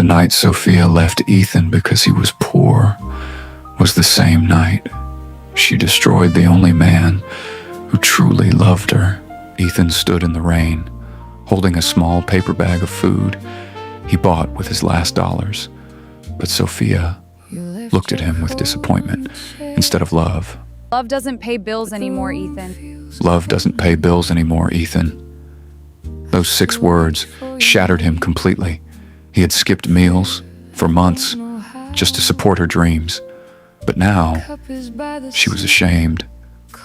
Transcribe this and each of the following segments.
night Sophia left Ethan because he was poor was the same night she destroyed the only man who truly loved her. Ethan stood in the rain, holding a small paper bag of food he bought with his last dollars. But Sophia looked at him with disappointment instead of love. Love doesn't pay bills anymore, Ethan. Love doesn't pay bills anymore, Ethan. Those 6 words shattered him completely. He had skipped meals for months just to support her dreams. But now, she was ashamed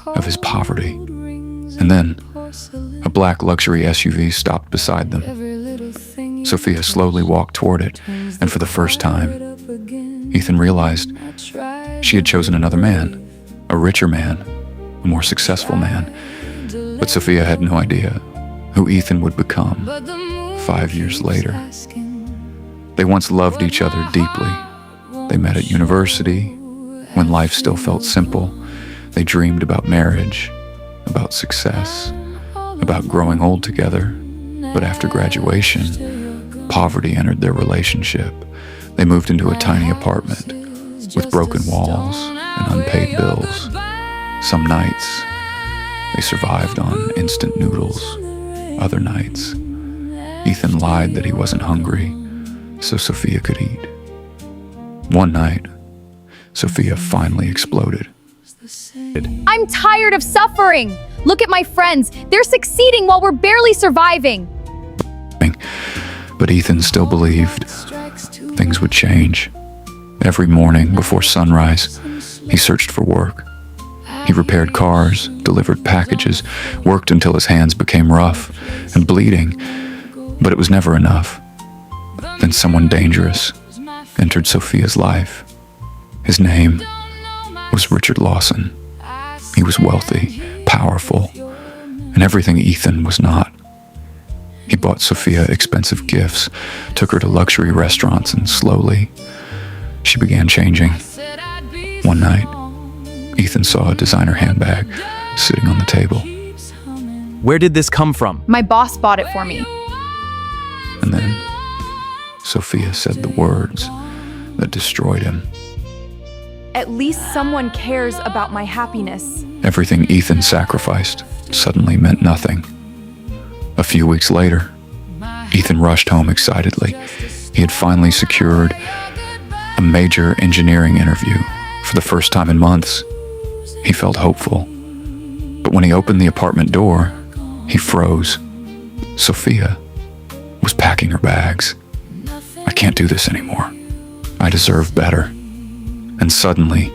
of his poverty. And then, a black luxury SUV stopped beside them. Sophia slowly walked toward it, and for the first time, Ethan realized she had chosen another man, a richer man, a more successful man. But Sophia had no idea who Ethan would become 5 years later. They once loved each other deeply. They met at university, when life still felt simple. They dreamed about marriage, about success, about growing old together. But after graduation, poverty entered their relationship. They moved into a tiny apartment with broken walls and unpaid bills. Some nights, they survived on instant noodles. Other nights, Ethan lied that he wasn't hungry so Sophia could eat. One night, Sophia finally exploded. I'm tired of suffering. Look at my friends. They're succeeding while we're barely surviving. But Ethan still believed things would change. Every morning before sunrise, he searched for work. He repaired cars, delivered packages, worked until his hands became rough and bleeding. But it was never enough. Then someone dangerous entered Sophia's life. His name was Richard Lawson. He was wealthy, powerful, and everything Ethan was not. He bought Sophia expensive gifts, took her to luxury restaurants, and slowly, she began changing. One night, Ethan saw a designer handbag sitting on the table. Where did this come from? My boss bought it for me. And then, Sophia said the words that destroyed him. At least someone cares about my happiness. Everything Ethan sacrificed suddenly meant nothing. A few weeks later, Ethan rushed home excitedly. He had finally secured a major engineering interview. For the first time in months, he felt hopeful. But when he opened the apartment door, he froze. Sophia was packing her bags. I can't do this anymore. I deserve better. And suddenly,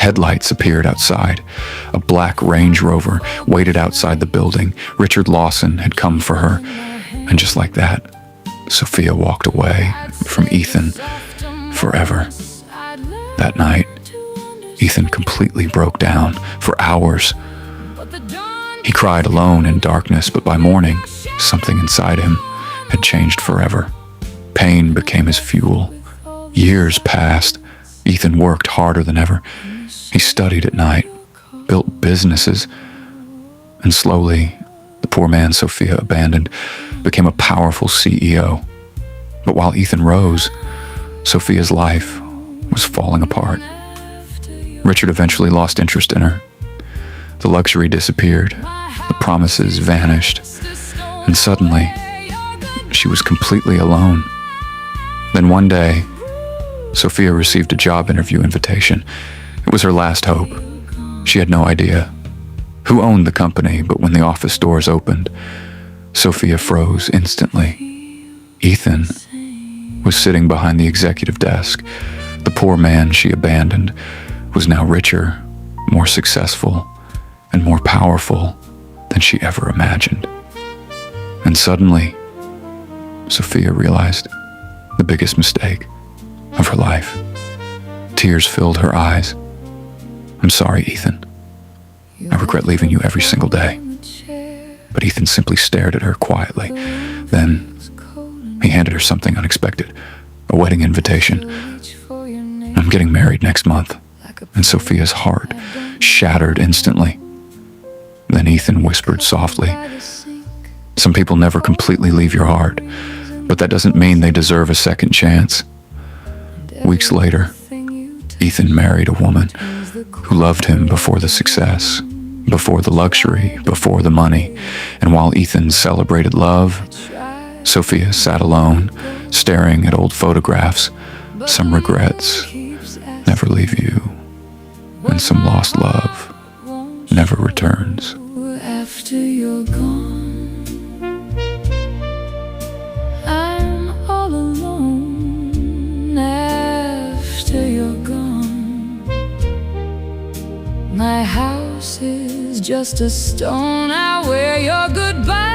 headlights appeared outside. A black Range Rover waited outside the building. Richard Lawson had come for her. And just like that, Sophia walked away from Ethan forever. That night, Ethan completely broke down for hours. He cried alone in darkness, but by morning, something inside him had changed forever. Pain became his fuel. Years passed. Ethan worked harder than ever. He studied at night, built businesses, and slowly, the poor man Sophia abandoned became a powerful CEO. But while Ethan rose, Sophia's life was falling apart. Richard eventually lost interest in her. The luxury disappeared, the promises vanished, and suddenly, she was completely alone. Then one day, Sophia received a job interview invitation. It was her last hope. She had no idea who owned the company, but when the office doors opened, Sophia froze instantly. Ethan was sitting behind the executive desk. The poor man she abandoned was now richer, more successful, and more powerful than she ever imagined. And suddenly, Sophia realized the biggest mistake of her life. Tears filled her eyes. I'm sorry, Ethan. I regret leaving you every single day. But Ethan simply stared at her quietly. Then he handed her something unexpected, a wedding invitation. I'm getting married next month. And Sophia's heart shattered instantly. Then Ethan whispered softly, some people never completely leave your heart, but but that doesn't mean they deserve a second chance. Weeks later, Ethan married a woman who loved him before the success, before the luxury, before the money. And while Ethan celebrated love, Sophia sat alone, staring at old photographs, some regrets never leave you, and some lost love never returns. After you're gone, I'm all alone. After you're gone, my house is just a stone. I wear your goodbye